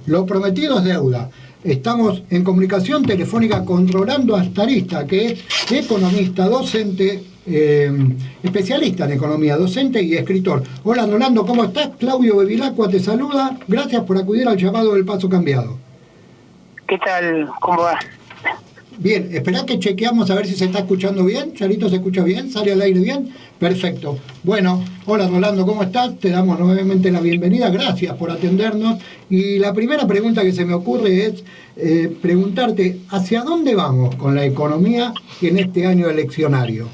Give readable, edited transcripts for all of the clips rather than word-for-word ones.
Lo prometido es deuda. Estamos en comunicación telefónica con Rolando Astarista, que es economista, docente, especialista en economía, docente y escritor. Hola Rolando, ¿cómo estás? Claudio Bevilacqua te saluda. Gracias por acudir al llamado del Paso Cambiado. ¿Qué tal? ¿Cómo va? Bien, esperá que chequeamos a ver si se está escuchando bien. Charito, ¿se escucha bien? ¿Sale al aire bien? Perfecto. Bueno, hola Rolando, ¿cómo estás? Te damos nuevamente la bienvenida. Gracias por atendernos. Y la primera pregunta que se me ocurre es preguntarte, ¿hacia dónde vamos con la economía en este año eleccionario?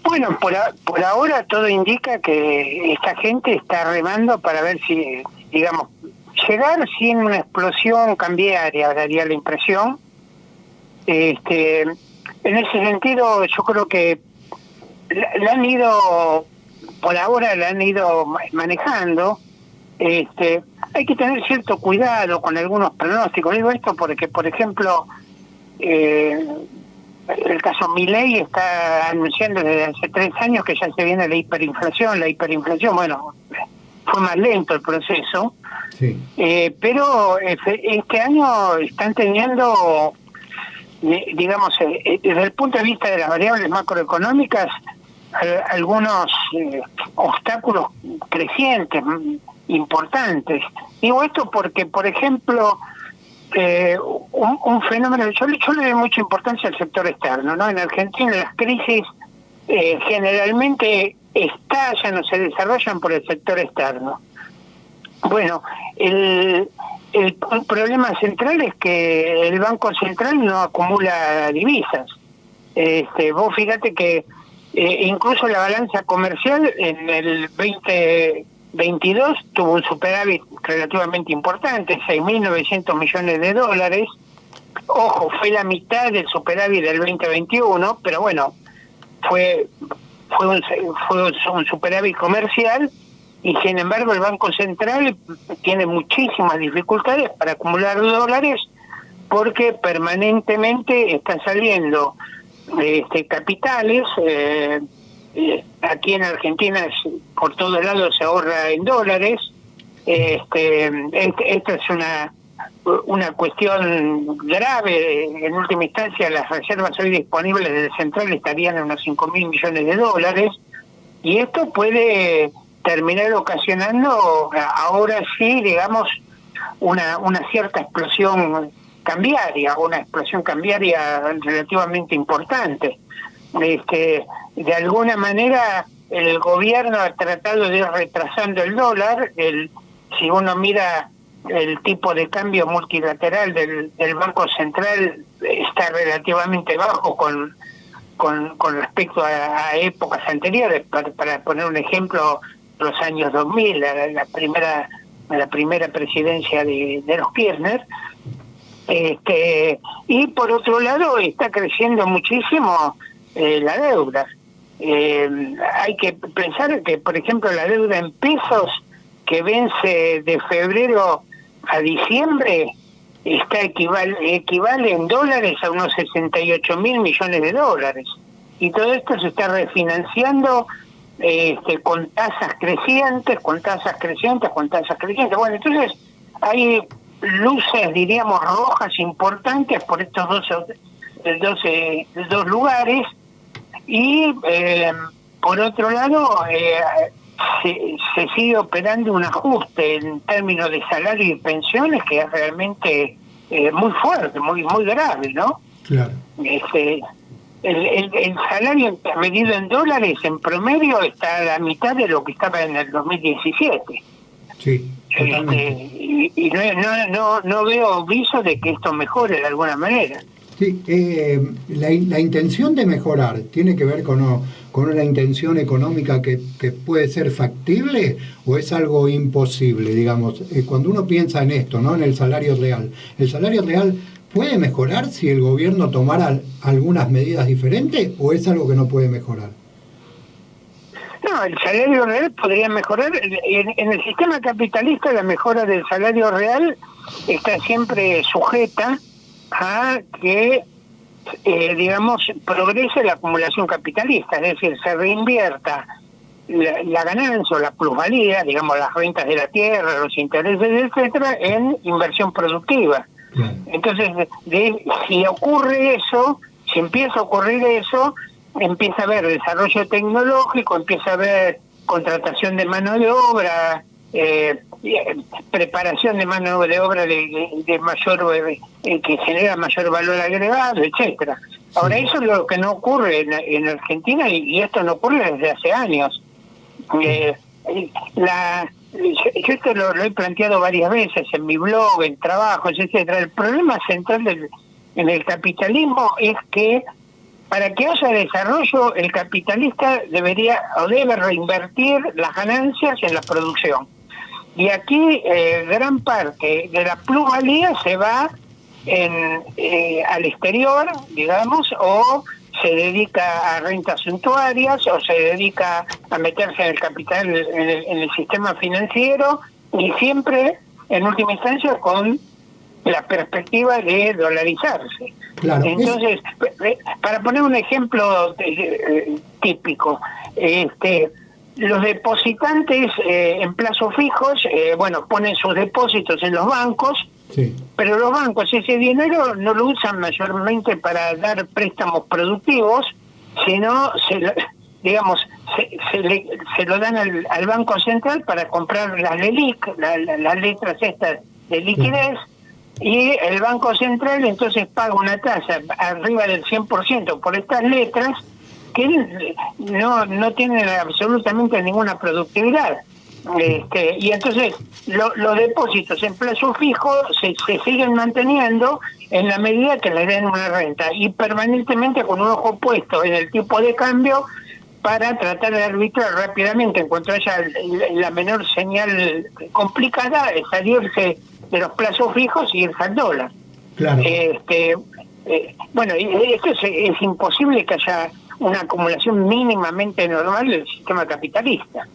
Bueno, por ahora todo indica que esta gente está remando para ver si, digamos, llegar sin una explosión cambiaria, daría la impresión. En ese sentido, yo creo que la han ido, por ahora la han ido manejando. Hay que tener cierto cuidado con algunos pronósticos. Digo esto porque, por ejemplo, el caso Milei está anunciando desde hace 3 años que ya se viene la hiperinflación. La hiperinflación, bueno, fue más lento el proceso. Sí. Pero este año están teniendo, digamos, desde el punto de vista de las variables macroeconómicas, algunos obstáculos crecientes, importantes. Digo esto porque, por ejemplo, un fenómeno, yo le doy mucha importancia al sector externo, ¿no? En Argentina las crisis generalmente estallan o se desarrollan por el sector externo. Bueno, el problema central es que el Banco Central no acumula divisas. Vos fíjate que incluso la balanza comercial en el 2022 tuvo un superávit relativamente importante, 6.900 millones de dólares. Ojo, fue la mitad del superávit del 2021, pero bueno, fue un superávit comercial. Y sin embargo el Banco Central tiene muchísimas dificultades para acumular dólares porque permanentemente están saliendo capitales. Aquí en Argentina por todos lados se ahorra en dólares. Esta es una cuestión grave. En última instancia las reservas hoy disponibles del Central estarían en unos 5.000 millones de dólares y esto puede terminar ocasionando ahora sí, digamos, una cierta explosión cambiaria, relativamente importante. De alguna manera el gobierno ha tratado de ir retrasando el dólar. Si uno mira el tipo de cambio multilateral del Banco Central está relativamente bajo con respecto a épocas anteriores. Para poner un ejemplo, los años 2000, la primera presidencia de los Kirchner. Y por otro lado está creciendo muchísimo la deuda. Hay que pensar que, por ejemplo, la deuda en pesos que vence de febrero a diciembre equivale en dólares a unos 68.000 millones de dólares. Y todo esto se está refinanciando con tasas crecientes. Bueno, entonces hay luces, diríamos, rojas importantes por estos dos lugares. Y por otro lado se sigue operando un ajuste en términos de salario y pensiones que es realmente muy fuerte, muy grave, ¿no? Claro. El salario medido en dólares en promedio está a la mitad de lo que estaba en el 2017. Sí, totalmente. Y no veo viso de que esto mejore de alguna manera. Sí, la intención de mejorar tiene que ver con una intención económica que puede ser factible o es algo imposible, digamos. Cuando uno piensa en esto, ¿no? En el salario real. ¿El salario real puede mejorar si el gobierno tomara algunas medidas diferentes o es algo que no puede mejorar? No, el salario real podría mejorar. En el sistema capitalista la mejora del salario real está siempre sujeta a que, digamos, progrese la acumulación capitalista, es decir, se reinvierta la ganancia o la plusvalía, digamos las rentas de la tierra, los intereses, etcétera, en inversión productiva. Entonces, si ocurre eso, si empieza a ocurrir eso, empieza a haber desarrollo tecnológico, empieza a haber contratación de mano de obra, preparación de mano de obra de mayor que genera mayor valor agregado, etcétera. Ahora, eso es lo que no ocurre en Argentina, y esto no ocurre desde hace años. Yo esto lo he planteado varias veces en mi blog, en trabajos, etcétera. El problema central en el capitalismo es que para que haya desarrollo, el capitalista debería o debe reinvertir las ganancias en la producción. Y aquí gran parte de la plusvalía se va al exterior, digamos, o se dedica a rentas suntuarias, o se dedica a meterse en el capital, en el sistema financiero, y siempre, en última instancia, con la perspectiva de dolarizarse. Claro, entonces, para poner un ejemplo típico, los depositantes en plazos fijos, ponen sus depósitos en los bancos, sí, pero los bancos ese dinero no lo usan mayormente para dar préstamos productivos, sino se lo dan al Banco Central para comprar las LELIQ, las letras estas de liquidez, sí, y el Banco Central entonces paga una tasa arriba del 100% por estas letras que no tienen absolutamente ninguna productividad. Y entonces los depósitos en plazo fijo se siguen manteniendo en la medida que le den una renta, y permanentemente con un ojo puesto en el tipo de cambio para tratar de arbitrar rápidamente, en cuanto haya la menor señal complicada, salirse de los plazos fijos y irse al dólar. Claro. Y esto es imposible que haya una acumulación mínimamente normal del sistema capitalista.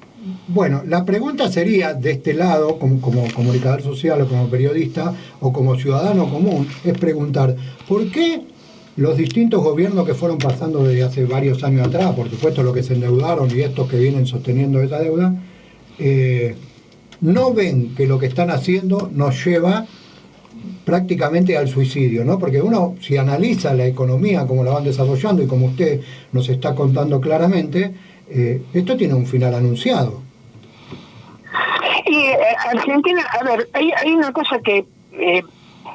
Bueno, la pregunta sería, de este lado, como comunicador social o como periodista o como ciudadano común, es preguntar, ¿por qué los distintos gobiernos que fueron pasando desde hace varios años atrás, por supuesto los que se endeudaron y estos que vienen sosteniendo esa deuda, no ven que lo que están haciendo nos lleva prácticamente al suicidio, ¿no? Porque uno, si analiza la economía, como la van desarrollando y como usted nos está contando claramente, esto tiene un final anunciado. Y Argentina, a ver, hay una cosa que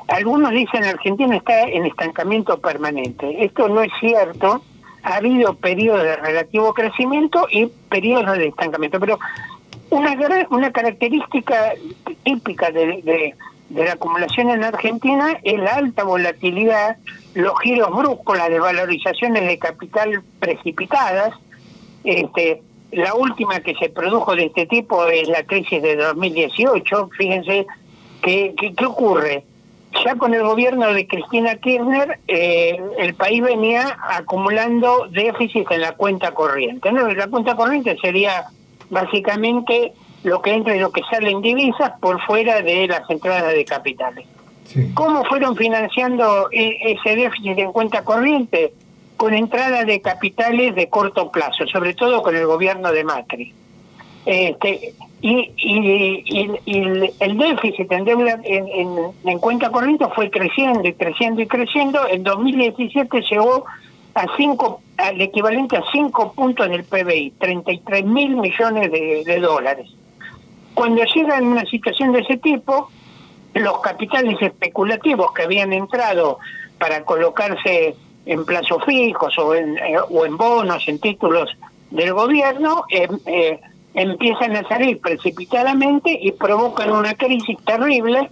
algunos dicen: Argentina está en estancamiento permanente. Esto no es cierto. Ha habido periodos de relativo crecimiento y periodos de estancamiento, pero una característica típica de la acumulación en Argentina es la alta volatilidad, los giros bruscos, las desvalorizaciones de capital precipitadas. La última que se produjo de este tipo es la crisis de 2018. Fíjense ¿qué ocurre? Ya con el gobierno de Cristina Kirchner, el país venía acumulando déficit en la cuenta corriente, ¿no? La cuenta corriente sería básicamente lo que entra y lo que sale en divisas por fuera de las entradas de capitales. Sí. ¿Cómo fueron financiando ese déficit en cuenta corriente? Con entrada de capitales de corto plazo, sobre todo con el gobierno de Macri. El déficit en deuda en cuenta corriente fue creciendo y creciendo y creciendo. En 2017 llegó al equivalente a 5 puntos del PBI, 33.000 millones de dólares. Cuando llega en una situación de ese tipo, los capitales especulativos que habían entrado para colocarse en plazos fijos o en bonos, en títulos del gobierno, empiezan a salir precipitadamente y provocan una crisis terrible,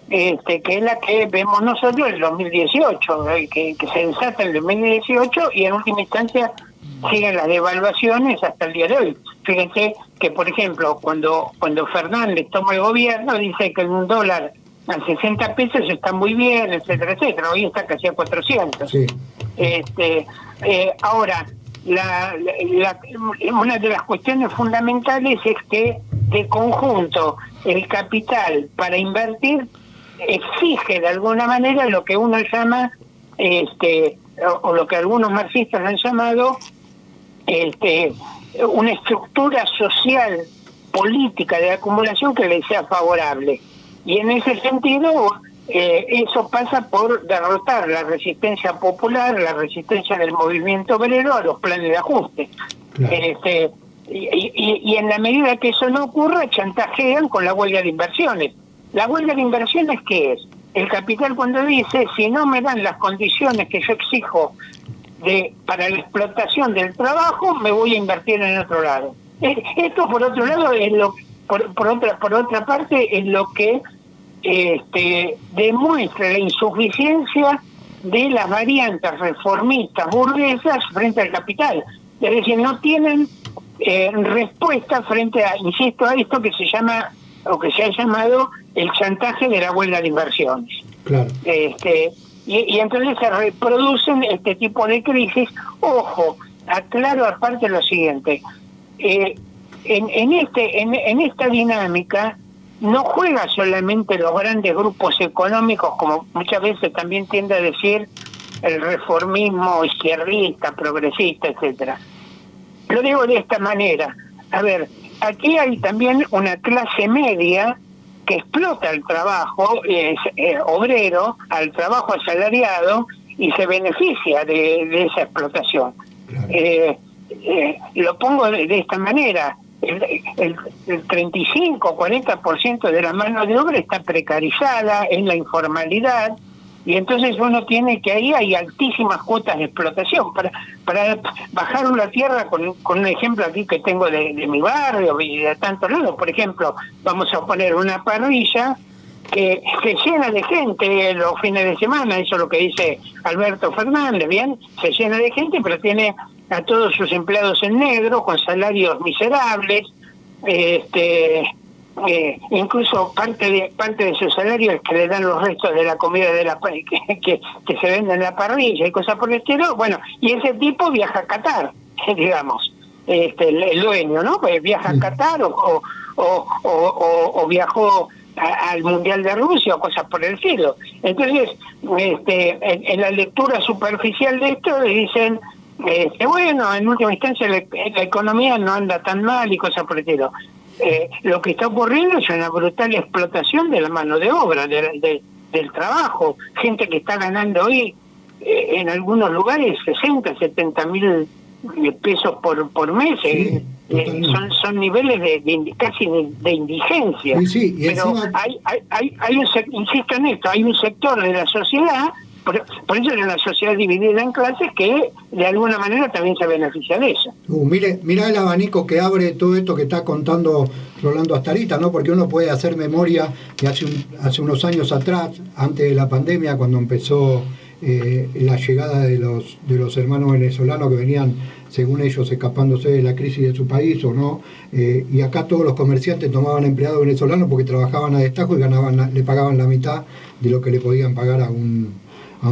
que es la que vemos nosotros en el 2018, que se desata en el 2018 y en última instancia siguen las devaluaciones hasta el día de hoy. Fíjense que, por ejemplo, cuando Fernández toma el gobierno, dice que un dólar a 60 pesos está muy bien, etcétera, etcétera. Hoy está casi a 400. Sí. Ahora, una de las cuestiones fundamentales es que, de conjunto, el capital para invertir exige de alguna manera lo que uno llama, o lo que algunos marxistas han llamado, una estructura social, política de acumulación que le sea favorable. Y en ese sentido, eso pasa por derrotar la resistencia popular, la resistencia del movimiento obrero a los planes de ajuste. Claro. Y en la medida que eso no ocurra, chantajean con la huelga de inversiones. ¿La huelga de inversiones qué es? El capital cuando dice, si no me dan las condiciones que yo exijo para la explotación del trabajo, me voy a invertir en otro lado. Esto, por otro lado, es por otra parte, es lo que demuestra la insuficiencia de las variantes reformistas burguesas frente al capital. Es decir, no tienen respuesta frente a, insisto, a esto que se llama, o que se ha llamado, el chantaje de la huelga de inversiones. Claro. Y entonces se reproducen este tipo de crisis. Ojo, aclaro aparte lo siguiente, en esta dinámica no juega solamente los grandes grupos económicos, como muchas veces también tiende a decir el reformismo izquierdista, progresista, etcétera. Lo digo de esta manera. A ver, aquí hay también una clase media que explota el trabajo obrero, al trabajo asalariado, y se beneficia de esa explotación. Claro. Lo pongo de esta manera. El 35-40% de la mano de obra está precarizada, en la informalidad, y entonces uno tiene que ahí hay altísimas cuotas de explotación. Para bajar una tierra, con un ejemplo aquí que tengo de mi barrio y de tantos lados, por ejemplo, vamos a poner una parrilla que se llena de gente los fines de semana, eso es lo que dice Alberto Fernández, ¿bien? Se llena de gente, pero tiene a todos sus empleados en negro, con salarios miserables, incluso parte de su salario es que le dan los restos de la comida de que se vende en la parrilla y cosas por el estilo. Bueno, y ese tipo viaja a Qatar, digamos, el dueño, ¿no? Pues viaja a Qatar o viajó al Mundial de Rusia o cosas por el estilo. Entonces, en la lectura superficial de esto dicen, bueno, en última instancia la economía no anda tan mal y cosas por el estilo. Lo que está ocurriendo es una brutal explotación de la mano de obra, del trabajo. Gente que está ganando hoy, en algunos lugares, 60, 70 mil pesos por mes. Sí, son niveles casi de indigencia. Sí, sí, pero encima... hay insisto en esto, hay un sector de la sociedad, por eso es una sociedad dividida en clases que de alguna manera también se beneficia de eso. Mirá el abanico que abre todo esto que está contando Rolando Astarita, ¿no? Porque uno puede hacer memoria de hace unos años atrás, antes de la pandemia, cuando empezó la llegada de los hermanos venezolanos que venían, según ellos, escapándose de la crisis de su país o no, y acá todos los comerciantes tomaban empleados venezolanos porque trabajaban a destajo y le pagaban la mitad de lo que le podían pagar a un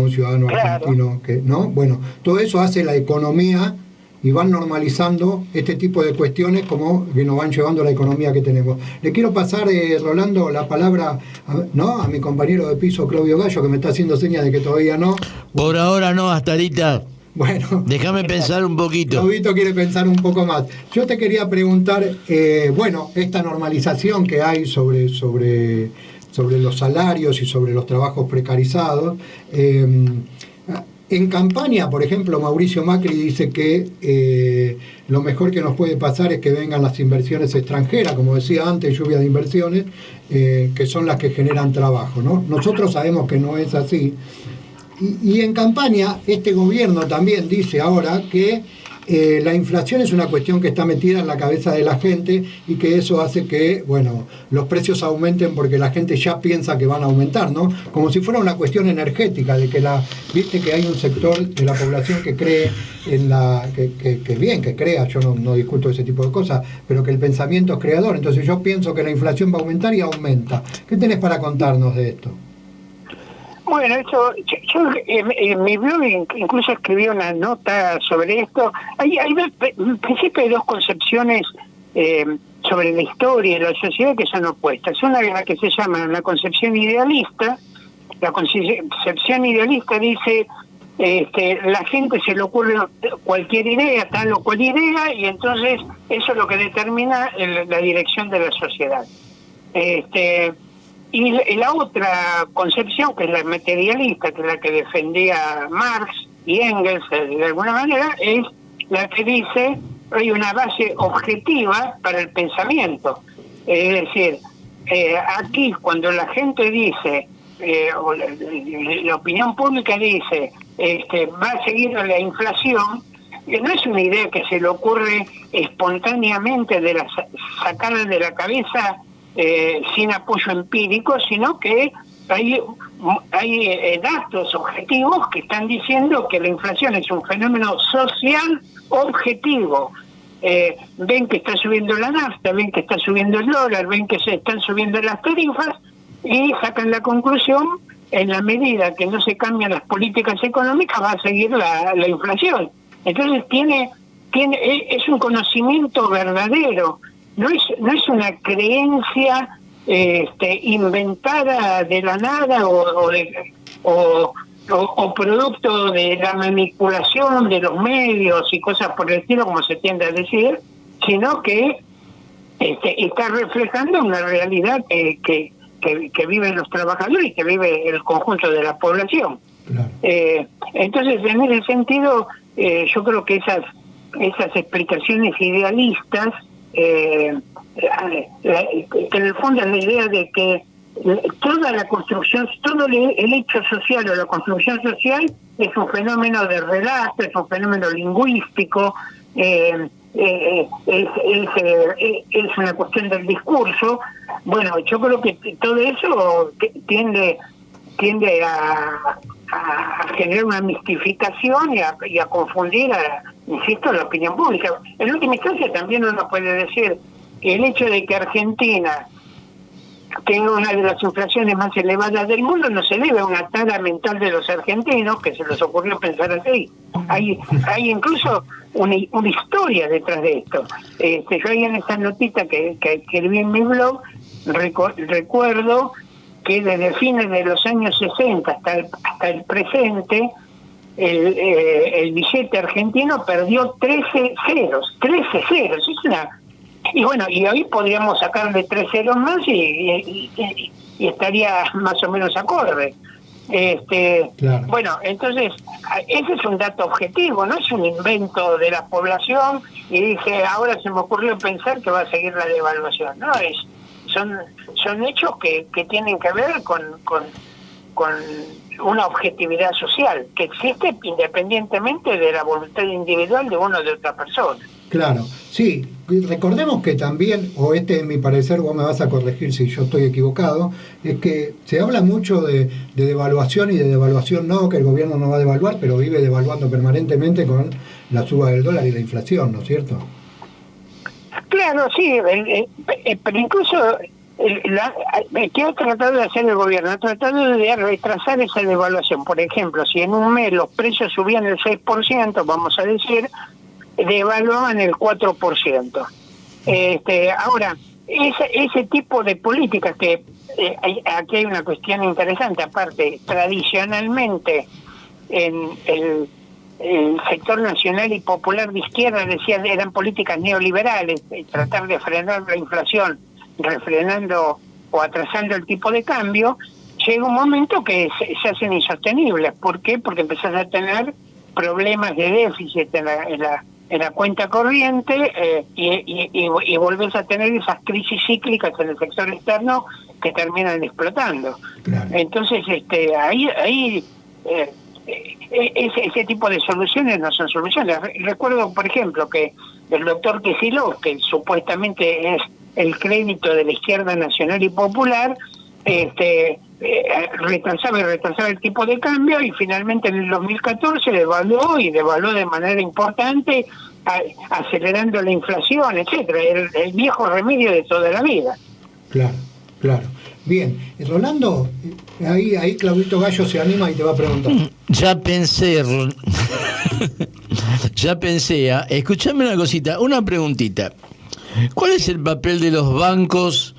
ciudadano argentino, ¿no? Bueno, todo eso hace la economía y van normalizando este tipo de cuestiones como que nos van llevando a la economía que tenemos. Le quiero pasar, Rolando, la palabra a mi compañero de piso, Claudio Gallo, que me está haciendo señas de que todavía no. Por ahora no, Astarita. Bueno, déjame pensar un poquito. Claudito quiere pensar un poco más. Yo te quería preguntar, esta normalización que hay sobre los salarios y sobre los trabajos precarizados. En campaña, por ejemplo, Mauricio Macri dice que lo mejor que nos puede pasar es que vengan las inversiones extranjeras, como decía antes, lluvia de inversiones, que son las que generan trabajo, ¿no? Nosotros sabemos que no es así. Y en campaña, este gobierno también dice ahora que la inflación es una cuestión que está metida en la cabeza de la gente y que eso hace que, los precios aumenten porque la gente ya piensa que van a aumentar, ¿no? Como si fuera una cuestión energética, de que viste que hay un sector de la población que cree en que crea, yo no discuto ese tipo de cosas, pero que el pensamiento es creador. Entonces yo pienso que la inflación va a aumentar y aumenta. ¿Qué tenés para contarnos de esto? Bueno, yo en mi blog incluso escribí una nota sobre esto. En principio hay dos concepciones sobre la historia y la sociedad que son opuestas. Una es la que se llama la concepción idealista. La concepción idealista dice la gente se le ocurre cualquier idea, tal o cual idea, y entonces eso es lo que determina la dirección de la sociedad. Y la otra concepción, que es la materialista, que es la que defendía Marx y Engels de alguna manera, es la que dice hay una base objetiva para el pensamiento. Es decir, aquí cuando la gente dice, o la opinión pública dice, va a seguir la inflación, no es una idea que se le ocurre espontáneamente sacarla de la cabeza sin apoyo empírico, sino que hay datos objetivos que están diciendo que la inflación es un fenómeno social objetivo. Ven que está subiendo la nafta, ven que está subiendo el dólar, ven que se están subiendo las tarifas y sacan la conclusión: en la medida que no se cambian las políticas económicas va a seguir la inflación. Entonces es un conocimiento verdadero, no es una creencia inventada de la nada o producto de la manipulación de los medios y cosas por el estilo, como se tiende a decir, sino que está reflejando una realidad que viven los trabajadores y que vive el conjunto de la población. Claro. Entonces, en ese sentido, yo creo que esas explicaciones idealistas, que en el fondo es la idea de que toda la construcción, todo el hecho social o la construcción social es un fenómeno de relato, es un fenómeno lingüístico, es una cuestión del discurso. Bueno, yo creo que todo eso tiende a generar una mistificación y a confundir, insisto, la opinión pública. En última instancia también uno puede decir que el hecho de que Argentina tenga una de las inflaciones más elevadas del mundo no se debe a una tara mental de los argentinos que se les ocurrió pensar así. Hay incluso una historia detrás de esto. Yo ahí en esa notita que escribí en mi blog recuerdo que desde fines de los años 60 hasta el presente el billete argentino perdió 13 ceros. Es una... Y bueno, y hoy podríamos sacarle 3 ceros más y estaría más o menos acorde. Claro. Bueno, entonces, ese es un dato objetivo, no es un invento de la población y dije, ahora se me ocurrió pensar que va a seguir la devaluación. No, son hechos que tienen que ver con una objetividad social que existe independientemente de la voluntad individual de uno o de otra persona. Claro, sí, recordemos que también, o en mi parecer, vos me vas a corregir si yo estoy equivocado, es que se habla mucho de devaluación y de devaluación no, que el gobierno no va a devaluar, pero vive devaluando permanentemente con la suba del dólar y la inflación, ¿no es cierto? Claro, sí, pero incluso ¿qué ha tratado de hacer el gobierno? Ha tratado de retrasar esa devaluación. Por ejemplo, si en un mes los precios subían el 6%, vamos a decir, devaluaban el 4%. Ahora, ese tipo de políticas que aquí hay una cuestión interesante. Aparte, tradicionalmente en el sector nacional y popular de izquierda decía eran políticas neoliberales, tratar de frenar la inflación refrenando o atrasando el tipo de cambio. Llega un momento que se hacen insostenibles. ¿Por qué? Porque empezás a tener problemas de déficit en la cuenta corriente y volvés a tener esas crisis cíclicas en el sector externo que terminan explotando. Claro. Entonces, ahí ese tipo de soluciones no son soluciones. Recuerdo, por ejemplo, que el doctor Kicillof, que supuestamente es el crédito de la izquierda nacional y popular, retrasaba el tipo de cambio y finalmente en el 2014 devaluó de manera importante, acelerando la inflación, etcétera, el viejo remedio de toda la vida. Claro. Bien, Rolando, ahí Claudito Gallo se anima y te va a preguntar. Ya pensé, escuchame una cosita, una preguntita. ¿Cuál es el papel de los bancos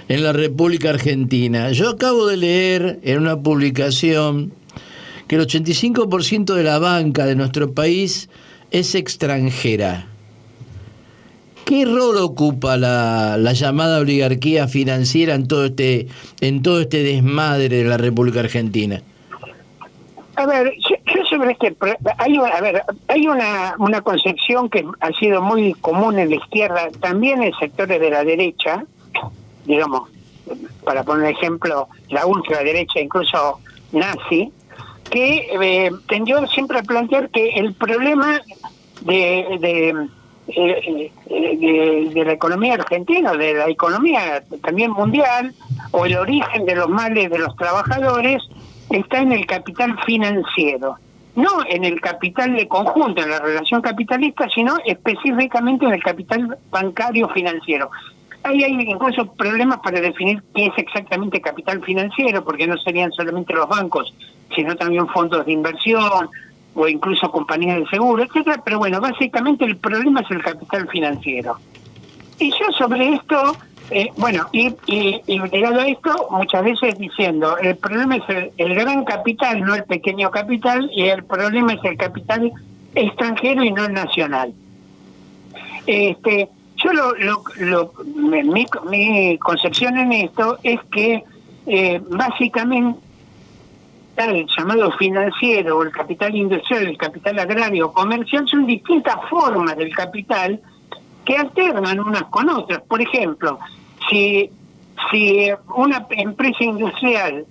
en la República Argentina? Yo acabo de leer en una publicación que el 85% de la banca de nuestro país es extranjera. ¿Qué rol ocupa la llamada oligarquía financiera en todo este desmadre de la República Argentina? A ver, yo sobre hay una concepción que ha sido muy común en la izquierda, también en sectores de la derecha, digamos, para poner ejemplo, la ultraderecha, incluso nazi, que tendió siempre a plantear que el problema de la economía argentina, de la economía también mundial, o el origen de los males de los trabajadores, está en el capital financiero, no en el capital de conjunto, en la relación capitalista, sino específicamente en el capital bancario financiero. Ahí hay incluso problemas para definir qué es exactamente capital financiero, porque no serían solamente los bancos, sino también fondos de inversión o incluso compañías de seguro, etcétera. Pero bueno, básicamente el problema es el capital financiero. Y yo sobre esto, y ligado a esto, muchas veces diciendo, el problema es el gran capital, no el pequeño capital, y el problema es el capital extranjero y no el nacional. Yo mi concepción en esto es que básicamente el llamado financiero, o el capital industrial, el capital agrario o comercial son distintas formas del capital que alternan unas con otras. Por ejemplo, si una empresa industrial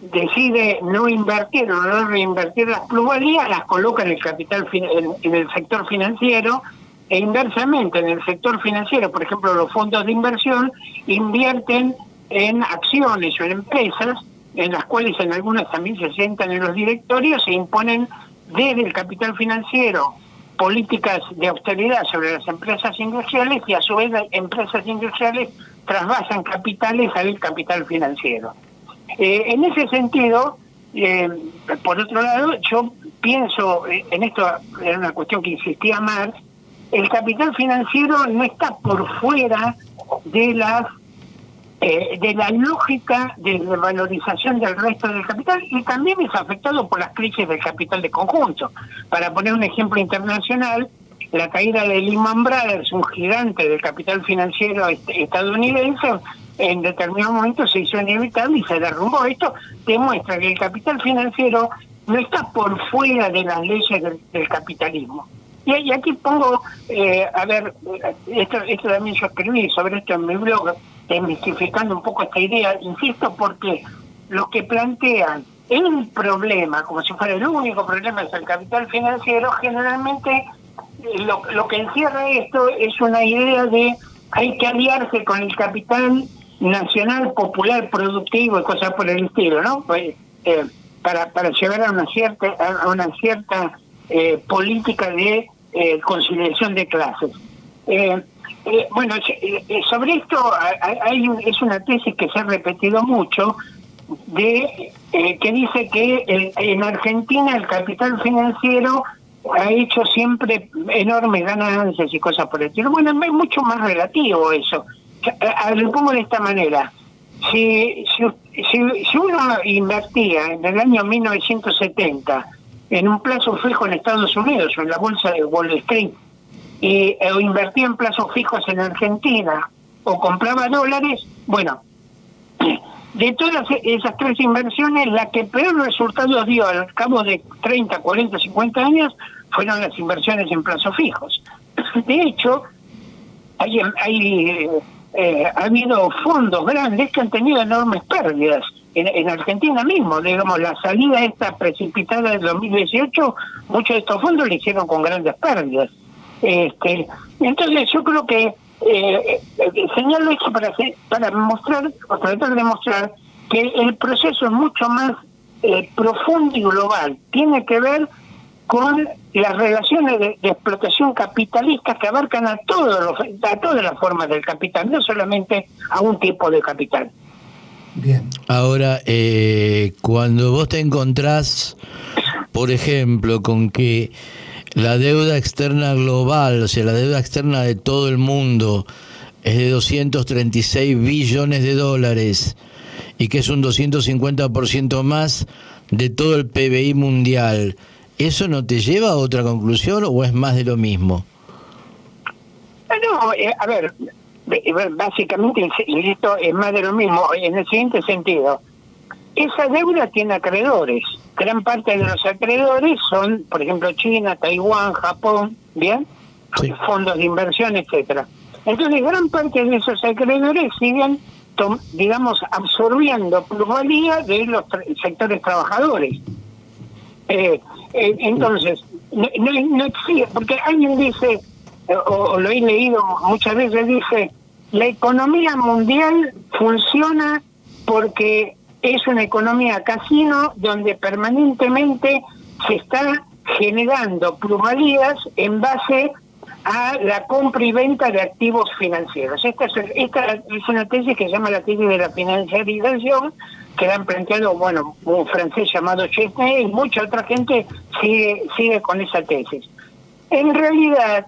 decide no invertir o no reinvertir las plusvalías, las coloca en el capital en el sector financiero, e inversamente en el sector financiero, por ejemplo, los fondos de inversión invierten en acciones o en empresas en las cuales en algunas también se sientan en los directorios e imponen desde el capital financiero políticas de austeridad sobre las empresas industriales, y a su vez las empresas industriales trasvasan capitales al capital financiero. En ese sentido, por otro lado, yo pienso, en esto era una cuestión que insistía Marx, el capital financiero no está por fuera de la lógica de valorización del resto del capital, y también es afectado por las crisis del capital de conjunto. Para poner un ejemplo internacional, la caída de Lehman Brothers, un gigante del capital financiero estadounidense, en determinado momento se hizo inevitable y se derrumbó. Esto demuestra que el capital financiero no está por fuera de las leyes del capitalismo. Y aquí pongo, esto también yo escribí sobre esto en mi blog, desmistificando un poco esta idea, insisto, porque los que plantean el problema, como si fuera el único problema, es el capital financiero, generalmente lo que encierra esto es una idea de hay que aliarse con el capital nacional, popular, productivo y cosas por el estilo, ¿no? Para llegar a una cierta política de conciliación de clases. Sobre esto es una tesis que se ha repetido mucho, que dice que en Argentina el capital financiero ha hecho siempre enormes ganancias y cosas por el estilo. Bueno, es mucho más relativo eso. Lo pongo de esta manera. Si uno invertía en el año 1970 en un plazo fijo en Estados Unidos o en la bolsa de Wall Street, o invertía en plazos fijos en Argentina, o compraba dólares, bueno, de todas esas tres inversiones, la que peor resultados dio al cabo de 30, 40, 50 años fueron las inversiones en plazos fijos. De hecho, ha habido fondos grandes que han tenido enormes pérdidas. En Argentina mismo, digamos, la salida esta precipitada del 2018, muchos de estos fondos le hicieron con grandes pérdidas. Entonces yo creo que señalo esto para mostrar, o tratar de mostrar que el proceso es mucho más profundo y global. Tiene que ver con las relaciones de explotación capitalistas que abarcan a todas las formas del capital, no solamente a un tipo de capital. Bien. Ahora, cuando vos te encontrás, por ejemplo, con que la deuda externa global, o sea, la deuda externa de todo el mundo, es de 236 billones de dólares, y que es un 250% más de todo el PBI mundial, ¿eso no te lleva a otra conclusión o es más de lo mismo? No, a ver, básicamente, insisto, es más de lo mismo, en el siguiente sentido. Esa deuda tiene acreedores. Gran parte de los acreedores son, por ejemplo, China, Taiwán, Japón, ¿bien? Sí. Fondos de inversión, etcétera. Entonces, gran parte de esos acreedores siguen, digamos, absorbiendo plusvalía de los sectores trabajadores. Entonces, no existe, porque alguien dice, o lo he leído muchas veces, dice, la economía mundial funciona porque es una economía casino donde permanentemente se está generando plusvalías en base a la compra y venta de activos financieros. Esta es una tesis que se llama la tesis de la financiarización, que la han planteado, bueno, un francés llamado Chesney, y mucha otra gente sigue con esa tesis. En realidad,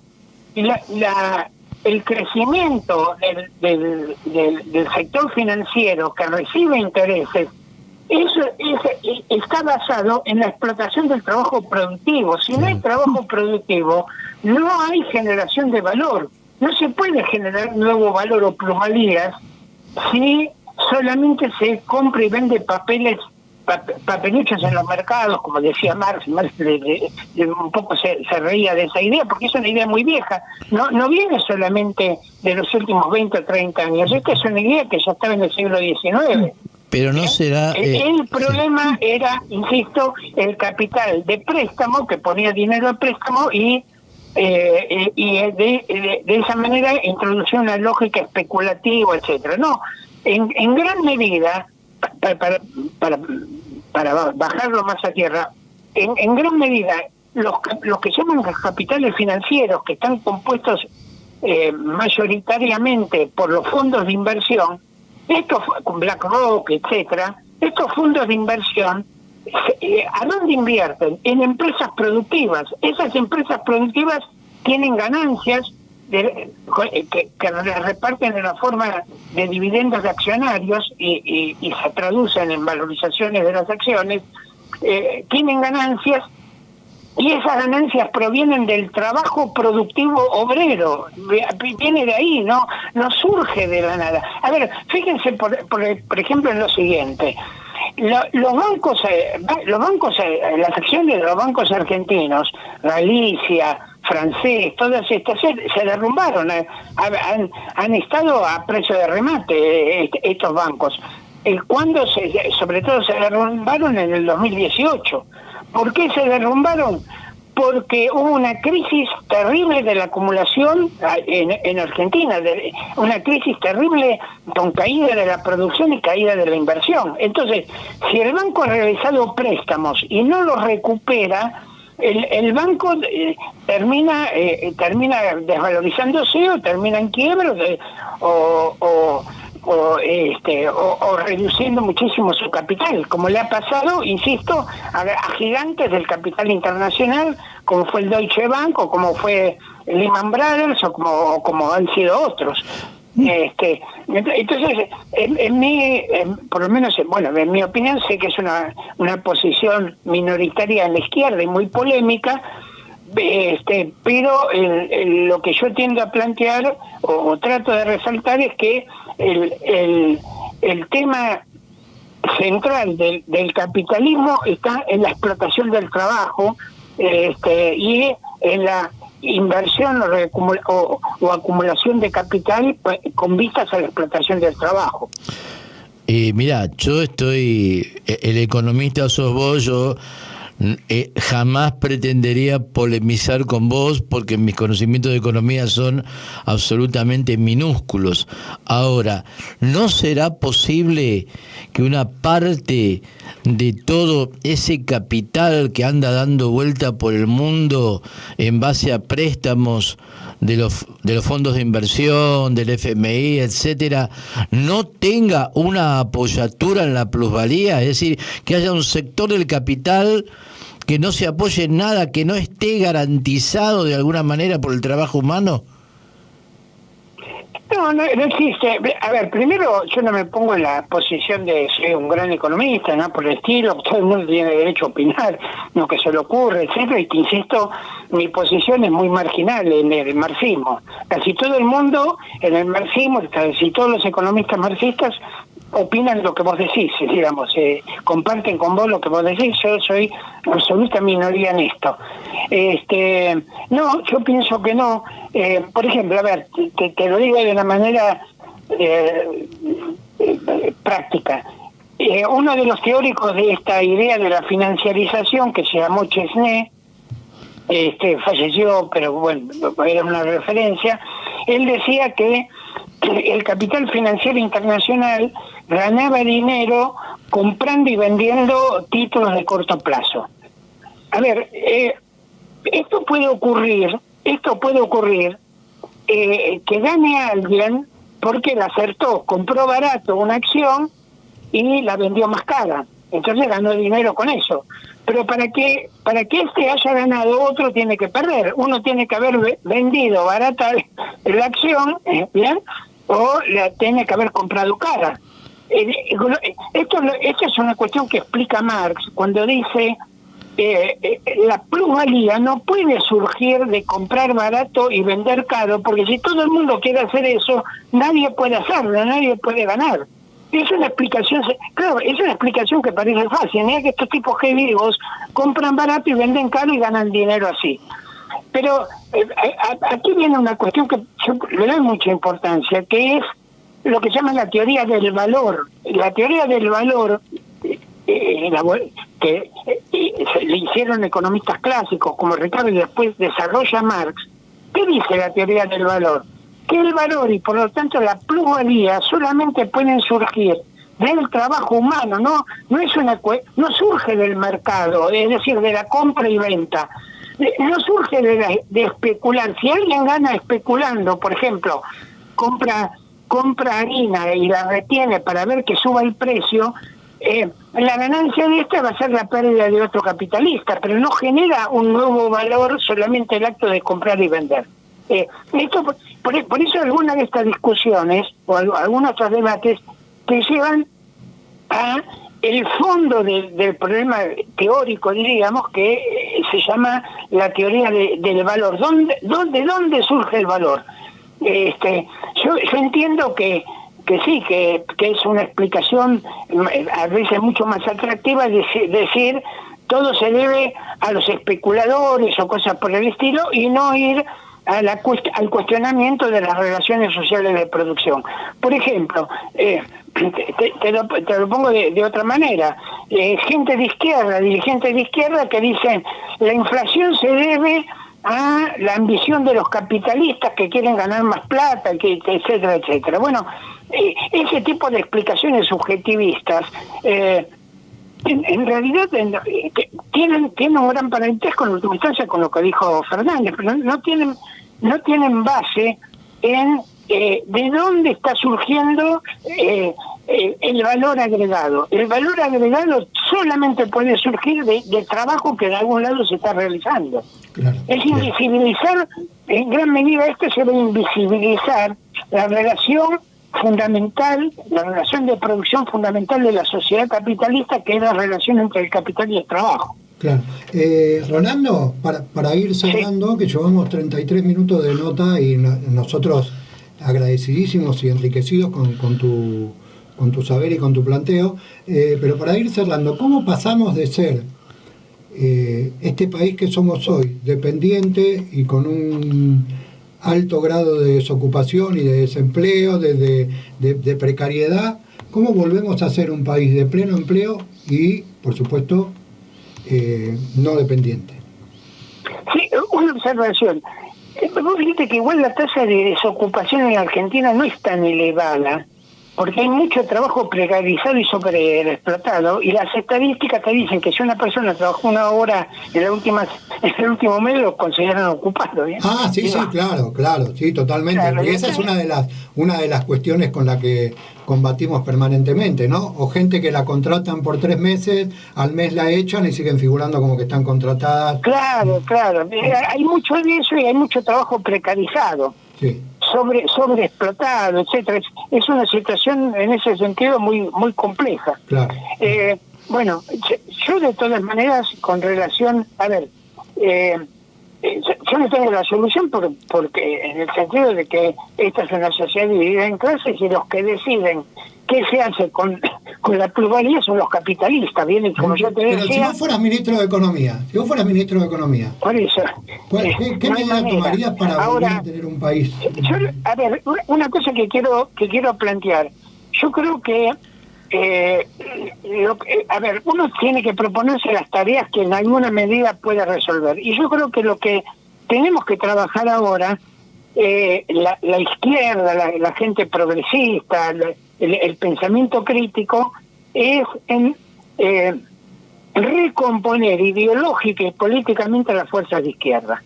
el crecimiento del sector financiero que recibe intereses, eso está basado en la explotación del trabajo productivo. Si no hay trabajo productivo, no hay generación de valor. No se puede generar nuevo valor o plusvalías si solamente se compra y vende papeluchos en los mercados, como decía Marx. Marx un poco se reía de esa idea, porque es una idea muy vieja. No viene solamente de los últimos 20 o 30 años. Esta es una idea que ya estaba en el siglo XIX. Pero no será... El problema era, insisto, el capital de préstamo, que ponía dinero al préstamo y de esa manera introducía una lógica especulativa, etcétera. No, en gran medida, para bajarlo más a tierra, en gran medida los que llaman los capitales financieros, que están compuestos mayoritariamente por los fondos de inversión, estos con BlackRock, etcétera, estos fondos de inversión, ¿a dónde invierten? En empresas productivas. Esas empresas productivas tienen ganancias que les reparten en la forma de dividendos de accionarios y se traducen en valorizaciones de las acciones. Tienen ganancias, y esas ganancias provienen del trabajo productivo obrero, viene de ahí, no surge de la nada. A ver, fíjense por ejemplo en lo siguiente. Los bancos, las acciones de los bancos argentinos, Galicia, Francés, todas estas se derrumbaron, han estado a precio de remate estos bancos. Sobre todo se derrumbaron en el 2018. ¿Por qué se derrumbaron? Porque hubo una crisis terrible de la acumulación en Argentina, una crisis terrible con caída de la producción y caída de la inversión. Entonces, si el banco ha realizado préstamos y no los recupera, el banco termina desvalorizándose o termina en quiebra o reduciendo muchísimo su capital, como le ha pasado, insisto, a gigantes del capital internacional, como fue el Deutsche Bank, o como fue Lehman Brothers, o como han sido otros. Entonces, por lo menos, bueno, en mi opinión, sé que es una posición minoritaria en la izquierda y muy polémica, pero lo que yo tiendo a plantear o trato de resaltar es que el tema central del capitalismo está en la explotación del trabajo y en la inversión o acumulación de capital con vistas a la explotación del trabajo. Mira, yo el economista sos vos, yo jamás pretendería polemizar con vos porque mis conocimientos de economía son absolutamente minúsculos. Ahora, ¿no será posible que una parte de todo ese capital que anda dando vuelta por el mundo en base a préstamos de los fondos de inversión, del FMI, etcétera, no tenga una apoyatura en la plusvalía? Es decir, que haya un sector del capital que no se apoye en nada, que no esté garantizado de alguna manera por el trabajo humano. No existe. A ver, primero yo no me pongo en la posición de ser un gran economista, nada por el estilo, todo el mundo tiene derecho a opinar lo que se le ocurre, etcétera, y que insisto, mi posición es muy marginal en el marxismo. Casi todo el mundo en el marxismo, casi todos los economistas marxistas opinan lo que vos decís, digamos, comparten con vos lo que vos decís. Yo soy absoluta minoría en esto. No, yo pienso que no. Por ejemplo, a ver, te lo digo de una manera práctica. Uno de los teóricos de esta idea de la financiarización, que se llamó Chesney, falleció, pero bueno, era una referencia, él decía que el capital financiero internacional ganaba dinero comprando y vendiendo títulos de corto plazo. A ver, esto puede ocurrir que gane alguien porque la acertó, compró barato una acción y la vendió más cara, entonces ganó dinero con eso. Pero para que haya ganado, otro tiene que perder. Uno tiene que haber vendido barata la acción, ¿bien? O la tiene que haber comprado cara. Esto es una cuestión que explica Marx cuando dice la plusvalía no puede surgir de comprar barato y vender caro, porque si todo el mundo quiere hacer eso, nadie puede hacerlo, nadie puede ganar. Es una explicación, claro, es una explicación que parece fácil. Mira que estos tipos que vivos compran barato y venden caro y ganan dinero así. Pero aquí viene una cuestión que yo le doy mucha importancia, que es lo que llaman la teoría del valor. La teoría del valor, que le hicieron economistas clásicos como Ricardo y después desarrolla Marx. ¿Qué dice la teoría del valor? Que el valor y por lo tanto la plusvalía solamente pueden surgir del trabajo humano, no surge del mercado, es decir, de la compra y venta, no surge de especular. Si alguien gana especulando, por ejemplo, compra harina y la retiene para ver que suba el precio, la ganancia de esta va a ser la pérdida de otro capitalista, pero no genera un nuevo valor solamente el acto de comprar y vender. Esto por eso algunas de estas discusiones o algunos otros debates te llevan a el fondo del problema teórico, diríamos, que se llama la teoría del valor. ¿Dónde surge el valor? Yo entiendo que sí, que es una explicación a veces mucho más atractiva decir todo se debe a los especuladores o cosas por el estilo y no ir al cuestionamiento de las relaciones sociales de producción. Por ejemplo, te lo pongo de otra manera, dirigentes de izquierda que dicen la inflación se debe a la ambición de los capitalistas que quieren ganar más plata, etcétera, etcétera. Bueno, ese tipo de explicaciones subjetivistas en realidad tienen un gran parentesco en última instancia con lo que dijo Fernández, pero no tienen base en de dónde está surgiendo el valor agregado. El valor agregado solamente puede surgir del trabajo que de algún lado se está realizando. Claro, es invisibilizar, en gran medida esto se va a invisibilizar la relación fundamental, la relación de producción fundamental de la sociedad capitalista, que es la relación entre el capital y el trabajo. Claro. Rolando, para ir cerrando, sí, que llevamos 33 minutos de nota y nosotros agradecidísimos y enriquecidos con tu saber y con tu planteo, pero para ir cerrando, ¿cómo pasamos de ser este país que somos hoy, dependiente y con un alto grado de desocupación y de desempleo, de precariedad, cómo volvemos a ser un país de pleno empleo y, por supuesto, no dependiente? Sí, una observación. Vos fíjate que igual la tasa de desocupación en Argentina no es tan elevada, porque hay mucho trabajo precarizado y sobreexplotado, y las estadísticas te dicen que si una persona trabajó 1 hora en el último mes, lo consideran ocupado, ¿bien? Ah, sí, sí, claro, sí, totalmente. Claro, y esa es una de las cuestiones con la que combatimos permanentemente, ¿no? O gente que la contratan por 3 meses, al mes la echan y siguen figurando como que están contratadas. Claro. Hay mucho de eso y hay mucho trabajo precarizado. Sí. sobreexplotado, etcétera. Es una situación en ese sentido muy compleja. Claro. Bueno, yo de todas maneras, con relación, a ver, yo no tengo la solución porque en el sentido de que esta es una sociedad dividida en clases y los que deciden qué se hace con la plusvalía son los capitalistas, bien, como yo te decía. Pero si vos fueras ministro de Economía, por eso, ¿qué medida tomarías para volver a tener un país? A ver, una cosa que quiero plantear, yo creo que a ver, uno tiene que proponerse las tareas que en alguna medida pueda resolver, y yo creo que lo que tenemos que trabajar ahora, la izquierda, la gente progresista, el pensamiento crítico, es en recomponer ideológica y políticamente a las fuerzas de izquierda.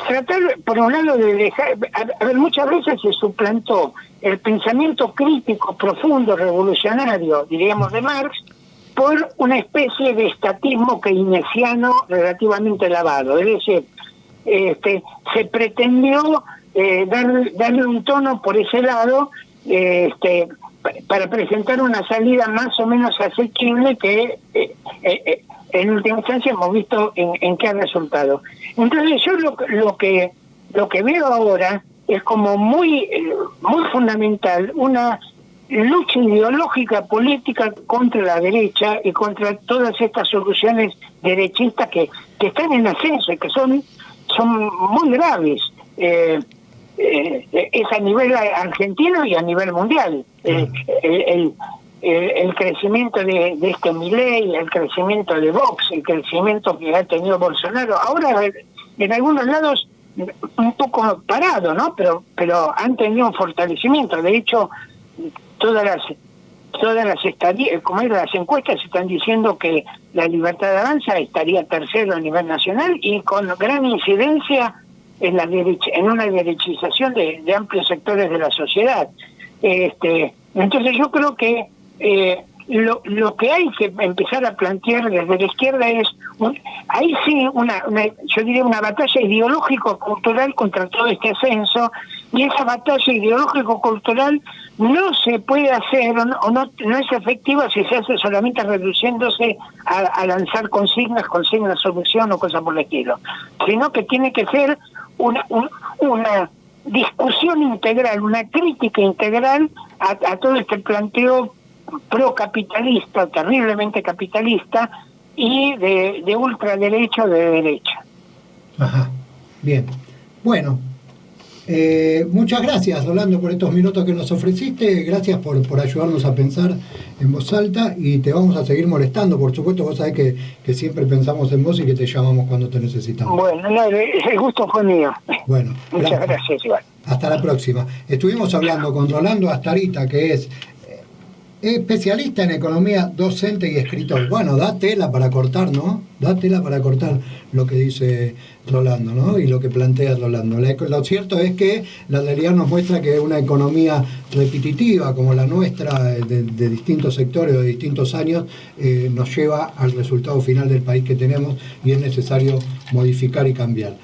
Tratar, por un lado, de dejar... A ver, muchas veces se suplantó el pensamiento crítico, profundo, revolucionario, diríamos, de Marx, por una especie de estatismo keynesiano relativamente lavado. Es decir, se pretendió darle un tono por ese lado, para presentar una salida más o menos asequible que en última instancia hemos visto en qué ha resultado. Entonces yo lo que veo ahora es como muy fundamental una lucha ideológica política contra la derecha y contra todas estas soluciones derechistas que están en ascenso y que son muy graves. Es a nivel argentino y a nivel mundial. El crecimiento de este Milei, el crecimiento de Vox, el crecimiento que ha tenido Bolsonaro, ahora en algunos lados un poco parado, ¿no? Pero han tenido un fortalecimiento. De hecho, todas las encuestas están diciendo que la Libertad Avanza estaría tercero a nivel nacional y con gran incidencia en una derechización de amplios sectores de la sociedad. Entonces yo creo que lo que hay que empezar a plantear desde la izquierda es ahí sí yo diría una batalla ideológico-cultural contra todo este ascenso, y esa batalla ideológico-cultural no se puede hacer o no es efectiva si se hace solamente reduciéndose a lanzar consignas solución o cosas por el estilo, sino que tiene que ser una discusión integral, una crítica integral a todo este planteo procapitalista, terriblemente capitalista, y de ultraderecha o de derecha. Ajá, bien. Bueno, muchas gracias, Rolando, por estos minutos que nos ofreciste. Gracias por ayudarnos a pensar en voz alta, y te vamos a seguir molestando, por supuesto. Vos sabés que siempre pensamos en vos y que te llamamos cuando te necesitamos. Bueno, el gusto fue mío. Bueno, muchas gracias, Iván. Hasta la próxima. Estuvimos hablando con Rolando Astarita, que es especialista en economía, docente y escritor. Bueno, da tela para cortar, ¿no? Da tela para cortar lo que dice Rolando, ¿no? Y lo que plantea Rolando. Lo cierto es que la realidad nos muestra que una economía repetitiva como la nuestra, de distintos sectores o de distintos años, nos lleva al resultado final del país que tenemos, y es necesario modificar y cambiar.